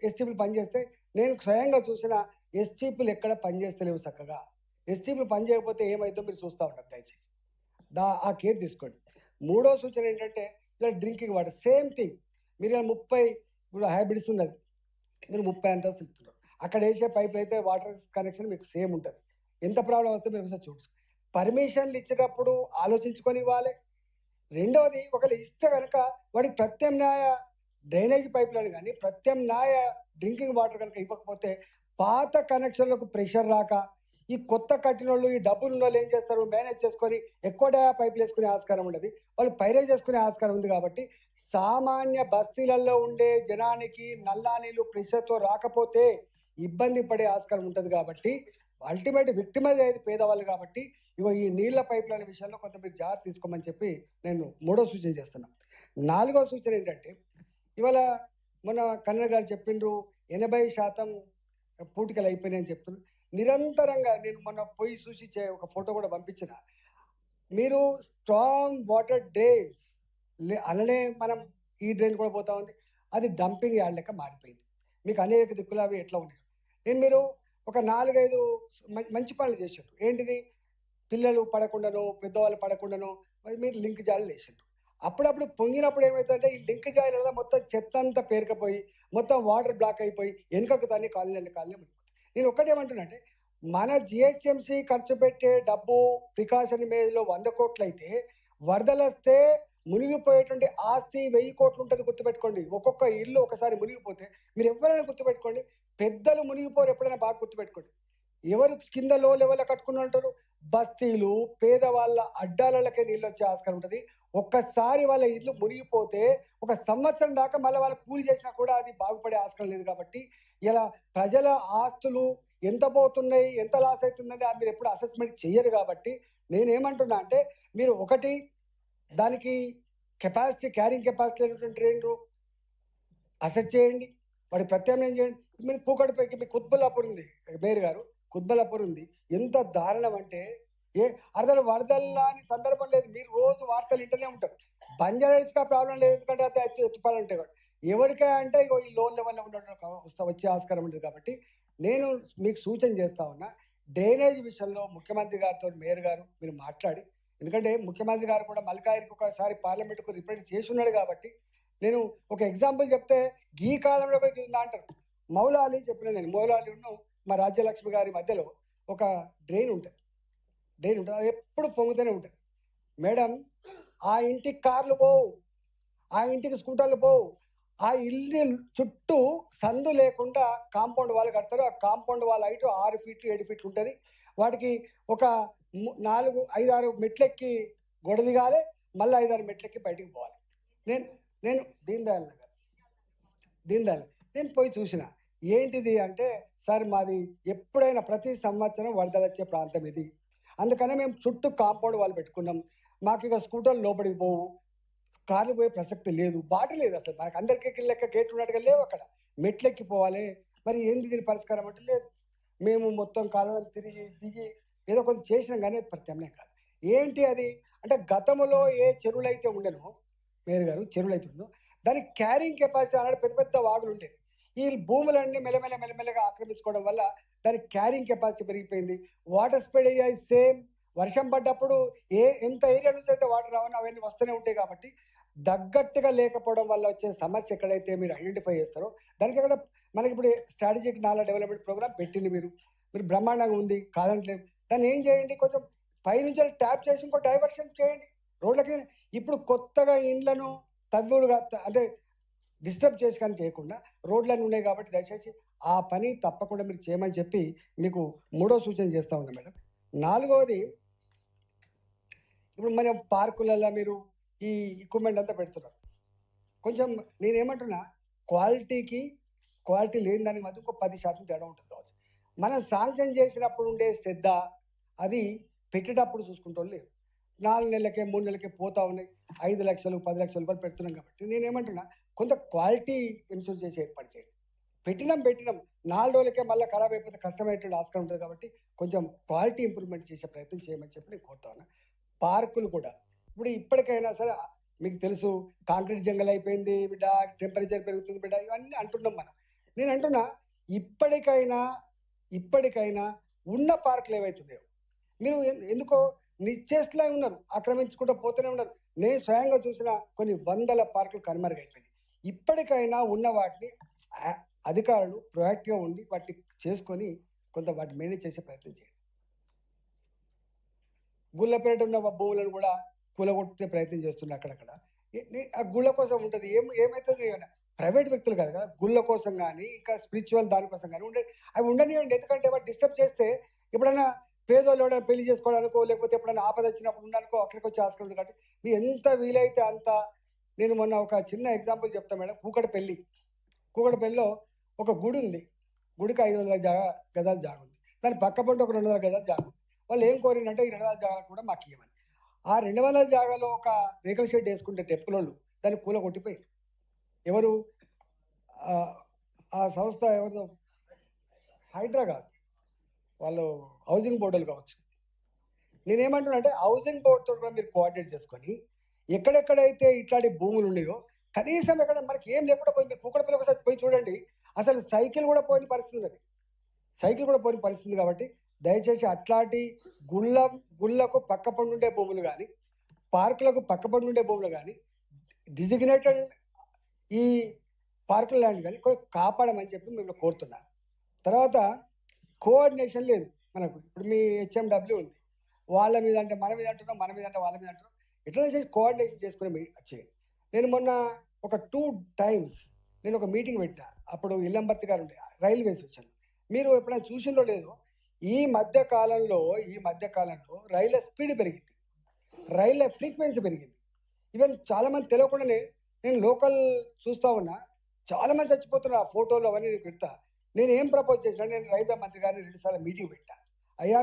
ఎస్టీపీలు పనిచేస్తే నేను స్వయంగా చూసిన ఎస్టీపీలు ఎక్కడ పనిచేస్తలేవు చక్కగా. ఎస్టీపీలు పనిచేయకపోతే ఏమైతుందో మీరు చూస్తూ ఉంటారు దయచేసి. ఆ కేర్ తీసుకోండి. మూడో సూచన ఏంటంటే ఇలా డ్రింకింగ్ వాటర్ సేమ్ థింగ్. మీరు 30 ఇప్పుడు హైబ్రిడ్స్ ఉన్నది. మీరు 30 అంతస్తులు ఇస్తున్నారు. అక్కడ వేసే పైపులు అయితే వాటర్ కనెక్షన్ మీకు సేమ్ ఉంటుంది. ఎంత ప్రాబ్లం వస్తే మీరు ఒకసారి చూడండి. పర్మిషన్లు ఇచ్చేటప్పుడు ఆలోచించుకొని ఇవ్వాలి. రెండవది ఒకవేళ ఇస్తే కనుక వాడికి ప్రత్యామ్నాయ డ్రైనేజ్ పైపులను కానీ ప్రత్యామ్నాయ డ్రింకింగ్ వాటర్ కనుక ఇవ్వకపోతే పాత కనెక్షన్లకు ప్రెషర్ రాక ఈ కొత్త కట్టినోళ్ళు ఈ డబ్బులు ఉన్న వాళ్ళు ఏం చేస్తారు, మేనేజ్ చేసుకొని ఎక్కువ పైపులు వేసుకునే ఆస్కారం ఉండదు, వాళ్ళు పైరేజ్ చేసుకునే ఆస్కారం ఉంది. కాబట్టి సామాన్య బస్తీలలో ఉండే జనానికి నల్లా నీళ్ళు ప్రెషర్తో రాకపోతే ఇబ్బంది పడే ఆస్కారం ఉంటుంది. కాబట్టి అల్టిమేట్ విక్టిమైజ్ అయ్యేది పేదవాళ్ళు. కాబట్టి ఇగో ఈ నీళ్ల పైపులు అనే విషయంలో కొంత మీరు జాగ్రత్త తీసుకోమని చెప్పి నేను మూడో సూచన చేస్తున్నాను. నాలుగో సూచన ఏంటంటే ఇవాళ మొన్న కన్నడ గారు చెప్పిండ్రు 80% పూటికలు అయిపోయినాయని చెప్తున్నారు. నిరంతరంగా నేను మొన్న పోయి చూసి ఒక ఫోటో కూడా పంపించిన. మీరు స్ట్రాంగ్ వాటర్ డ్రైన్స్ అలానే మనం ఈ డ్రైన్ కూడా పోతా ఉంది, అది డంపింగ్ యార్డ్ లెక్క మారిపోయింది. మీకు అనేక దిక్కులు అవి ఎట్లా ఉన్నాయి. మీరు ఒక 4-5 మంచి పనులు చేసారు. ఏంటిది, పిల్లలు పడకుండాను పెద్దవాళ్ళు పడకుండాను మీరు లింక్ జాయిలు వేసిండ్రు. అప్పుడప్పుడు పొంగినప్పుడు ఏమవుతుందంటే ఈ లింక్ జాయిలలో మొత్తం చెత్త అంతా పేరుకపోయి మొత్తం వాటర్ బ్లాక్ అయిపోయి వెనుకకు దాన్ని కాలనీ. నేను ఒక్కటేమంటున్నా అంటే మన జిహెచ్ఎంసీ ఖర్చు పెట్టే డబ్బు ప్రికాషన్ మీదలో 100 కోట్లు అయితే వరదలు వస్తే మునిగిపోయేటువంటి ఆస్తి 1000 కోట్లు ఉంటుంది. గుర్తుపెట్టుకోండి. ఒక్కొక్క ఇల్లు ఒకసారి మునిగిపోతే మీరు ఎవరైనా గుర్తుపెట్టుకోండి, పెద్దలు మునిగిపోరు ఎప్పుడైనా బాగా గుర్తుపెట్టుకోండి. ఎవరు కింద లో లెవెల్లో కట్టుకుని ఉంటారు, బస్తీలు పేదవాళ్ళ అడ్డాలకే నీళ్ళు వచ్చే ఆస్కారం ఉంటుంది. ఒక్కసారి వాళ్ళ ఇల్లు మునిగిపోతే 1 సంవత్సరం దాకా మళ్ళీ వాళ్ళు కూలి చేసినా కూడా అది బాగుపడే ఆస్కారం లేదు. కాబట్టి ఇలా ప్రజల ఆస్తులు ఎంత పోతున్నాయి, ఎంత లాస్ అవుతుందని మీరు ఎప్పుడు అసెస్మెంట్ చేయరు. కాబట్టి నేనేమంటున్నా అంటే మీరు ఒకటి దానికి కెపాసిటీ క్యారింగ్ కెపాసిటీ అయినటువంటి డ్రైన్లు అసెస్ చేయండి, వాడి ప్రత్యామ్నాయం చేయండి. మీరు పూకటిపైకి మీ కుత్బుల్లాపూర్ ఉంది, మేయర్ గారు కుత్బుల్లాపూర్ ఉంది. ఎంత దారుణం అంటే అర్థాలు వరదల్లాని సందర్భం లేదు. మీరు రోజు వార్తలు ఇంటనే ఉంటారు. బంజారాస్గా ప్రాబ్లం లేదు, ఎందుకంటే అది ఎత్తుపాలంటే ఎవరికా అంటే ఇగో ఈ లోన్ లెవెల్లో ఉండడం వచ్చే ఆస్కారం ఉంటుంది. కాబట్టి నేను మీకు సూచన చేస్తా ఉన్నా, డ్రైనేజ్ విషయంలో ముఖ్యమంత్రి గారితో మేయర్ గారు మీరు మాట్లాడి, ఎందుకంటే ముఖ్యమంత్రి గారు కూడా మల్కాయికి ఒకసారి పార్లమెంట్కు రిప్రజెంట్ చేసి ఉన్నాడు. కాబట్టి నేను ఒక ఎగ్జాంపుల్ చెప్తే ఈ కాలంలో ఉందా అంటారు. మౌలాలి చెప్పిన నేను మౌలాలి మా రాజ్యలక్ష్మి గారి మధ్యలో ఒక డ్రైన్ ఉంటుంది. అది ఎప్పుడు పొంగుతూనే ఉంటుంది. మేడం, ఆ ఇంటికి కార్లు పోవు, ఆ ఇంటికి స్కూటర్లు పోవు, ఆ ఇల్లు చుట్టూ సందు లేకుండా కాంపౌండ్ వాళ్ళు కడతారు. ఆ కాంపౌండ్ వాళ్ళ హైట్ 6 ఫీట్లు 7 ఫీట్లు ఉంటుంది. వాటికి ఒక 4-5-6 మెట్లెక్కి గొడ దిగాలి, మళ్ళీ 5-6 మెట్లెక్కి బయటికి పోవాలి. నేను దీన్ దయాళ్ నేను పోయి చూసిన. ఏంటిది అంటే, సార్ మాది ఎప్పుడైనా ప్రతి సంవత్సరం వరదలు వచ్చే ప్రాంతం ఇది, అందుకనే మేము చుట్టూ కాంపౌండ్ వాళ్ళు పెట్టుకున్నాం. మాకు ఇక స్కూటర్లు లోపలికి పోవు, కార్లు పోయే ప్రసక్తి లేదు, బాట లేదు. అసలు మనకు అందరికీ లెక్క గేట్లు ఉన్నట్టుగా లేవు, అక్కడ మెట్లెక్కి పోవాలి. మరి ఏంది దీని పరిష్కారం అంటే లేదు. మేము మొత్తం కాలం తిరిగి దిగి ఏదో కొంచెం చేసినాం కానీ ప్రత్యామ్నాయం కాదు. ఏంటి అది అంటే, గతంలో ఏ చెరువులు అయితే ఉండేనో మేయర్ గారు, చెరువులు అయితే ఉండో దానికి క్యారింగ్ కెపాసిటీ అన్నాడు, పెద్ద పెద్ద వాగులు ఉండేది. ఈ భూములన్నీ మెల్లమెల్లగా ఆక్రమించుకోవడం వల్ల దానికి క్యారింగ్ కెపాసిటీ పెరిగిపోయింది. Water spread area is same. వర్షం పడ్డప్పుడు ఎంత ఏరియా నుంచి అయితే వాటర్ రావని అవన్నీ వస్తూనే ఉంటాయి. కాబట్టి తగ్గట్టుగా లేకపోవడం వల్ల వచ్చే సమస్య ఎక్కడైతే మీరు ఐడెంటిఫై చేస్తారో దానికి అక్కడ మనకి ఇప్పుడు స్ట్రాటజిక్ నాలా డెవలప్మెంట్ ప్రోగ్రామ్ పెట్టింది. మీరు బ్రహ్మాండంగా ఉంది, కాదంటలేదు. దాన్ని ఏం చేయండి, కొంచెం పైనుంచి ట్యాప్ చేసి ఇంకో డైవర్షన్ చేయండి రోడ్లకి. ఇప్పుడు కొత్తగా ఇండ్లను తవ్వుడుగా అంటే డిస్టర్బ్ చేసి కానీ చేయకుండా రోడ్లన్నీ ఉన్నాయి. కాబట్టి దయచేసి ఆ పని తప్పకుండా మీరు చేయమని చెప్పి మీకు మూడో సూచన చేస్తూ ఉన్నా మేడం. నాలుగవది, ఇప్పుడు మన పార్కులలో మీరు ఈ ఎక్విప్మెంట్ అంతా పెడుతున్నారు. కొంచెం నేనేమంటున్నా, క్వాలిటీ లేని దానికి మధ్య ఇంకో 10% తేడా ఉంటుంది కావచ్చు. మనం శాంక్షన్ చేసినప్పుడు ఉండే శ్రద్ధ అది పెట్టేటప్పుడు చూసుకుంటూ లేరు. 4 నెలలకే 3 నెలలకే పోతా ఉన్నాయి. 5 లక్షలు 10 లక్షల రూపాయలు పెడుతున్నాం. కాబట్టి నేనేమంటున్నా, కొంత క్వాలిటీ ఇన్సూర్ చేసి ఏర్పాటు చేయండి. పెట్టినాం 4 రోజులకే మళ్ళీ ఖరాబ్ అయిపోతే కష్టమయ్యేటువంటి ఆస్కారం ఉంటుంది. కాబట్టి కొంచెం క్వాలిటీ ఇంప్రూవ్మెంట్ చేసే ప్రయత్నం చేయమని చెప్పి నేను కోరుతా ఉన్నా. పార్కులు కూడా ఇప్పుడు ఇప్పటికైనా సరే, మీకు తెలుసు కాంక్రీట్ జంగల్ అయిపోయింది బిడ్డ, టెంపరేచర్ పెరుగుతుంది బిడ్డ, ఇవన్నీ అంటున్నాం మనం. నేను అంటున్నా ఇప్పటికైనా ఇప్పటికైనా ఉన్న పార్కులు ఏవైతున్నాయో మీరు ఎందుకో నిశ్చేష్టలా ఉన్నారు, ఆక్రమించుకుంటూ పోతూనే ఉన్నారు. నేను స్వయంగా చూసిన కొన్ని వందల పార్కులు కనుమరుగైపోయినాయి. ఇప్పటికైనా ఉన్న వాటిని అధికారులు ప్రొయాక్టివ్గా ఉండి వాటిని చేసుకొని కొంత వాటిని మేనేజ్ చేసే ప్రయత్నం చేయండి. గుళ్ళపేట ఉన్న భూములను కూడా కూలగొట్టే ప్రయత్నం చేస్తున్నారు అక్కడక్కడ. ఆ గుళ్ళ కోసం ఉంటుంది, ఏమవుతుంది, ప్రైవేట్ వ్యక్తులు కాదు కదా, గుళ్ళ కోసం కానీ ఇంకా స్పిరిచువల్ దానికోసం కానీ అవి ఉండనివ్వండి. ఎందుకంటే వాటి డిస్టర్బ్ చేస్తే ఎప్పుడైనా పేదోళ్ళు ఎవరైనా పెళ్లి చేసుకోవడానికో లేకపోతే ఎప్పుడైనా ఆపద వచ్చినప్పుడు ఉండడానికో అక్కడికి వచ్చి ఆస్కారం ఉంది. కాబట్టి మీ ఎంత వీలైతే అంత. నేను మొన్న ఒక చిన్న ఎగ్జాంపుల్ చెప్తాను మేడం. కూకటపల్లిలో ఒక గుడి ఉంది. గుడికి 500 గజాల జాగా ఉంది. దాని పక్క పంట ఒక 200 గజాల జాగా ఉంది. వాళ్ళు ఏం కోరిందంటే ఈ 200 జాగాలు కూడా మాకు ఇవ్వమని. ఆ 200 జాగాలో ఒక రేకుల షెడ్ వేసుకుంటే టెంపుల్ వాళ్ళు దాన్ని కూలగొట్టిపోయారు. ఎవరు ఆ సంస్థ ఎవరు, హైడ్రా కాదు, వాళ్ళు హౌసింగ్ బోర్డులు కావచ్చు. నేనేమంటున్నా అంటే హౌసింగ్ బోర్డుతో కూడా మీరు కోఆర్డినేట్ చేసుకొని ఎక్కడెక్కడైతే ఇట్లాంటి భూములు ఉన్నాయో కనీసం ఎక్కడ మనకి ఏం లేకుండా పోయి మీరు కూకటపల్లి ఒకసారి పోయి చూడండి. అసలు సైకిల్ కూడా పోయిన పరిస్థితి ఉన్నది, సైకిల్ కూడా పోయిన పరిస్థితి. కాబట్టి దయచేసి అట్లాంటి గుళ్ళకు పక్కపండు ఉండే భూములు కానీ పార్కులకు పక్కపండు ఉండే భూములు కానీ డిజిగ్నేటెడ్ ఈ పార్కుల ల్యాండ్ కానీ కాపాడమని చెప్పి మేము కోరుతున్నాను. తర్వాత కోఆర్డినేషన్ లేదు మనకు. ఇప్పుడు మీ హెచ్ఎండబ్ల్యూ ఉంది, వాళ్ళ మీద అంటే మన మీద అంటున్నాం, మన మీద అంటే వాళ్ళ మీద అంటున్నాం. ఎట్లా చేసి కోఆర్డినేషన్ చేసుకుని చేయండి. నేను మొన్న ఒక 2 times నేను ఒక మీటింగ్ పెట్టా. అప్పుడు ఇల్లంబర్తి గారు ఉండే రైల్వేస్ వచ్చాను. మీరు ఎప్పుడైనా చూసిందో లేదో, ఈ మధ్య కాలంలో రైళ్ల స్పీడ్ పెరిగింది, రైళ్ల ఫ్రీక్వెన్సీ పెరిగింది. ఈవెన్ చాలామంది తెలియకుండానే నేను లోకల్ చూస్తూ ఉన్నా, చాలామంది చచ్చిపోతున్నారు. ఆ ఫోటోలు అవన్నీ నేను పెడతా. నేను ఏం ప్రపోజ్ చేసినా, నేను రైల్వే మంత్రి గారిని 2 సార్లు మీటింగ్ పెట్టా. అయ్యా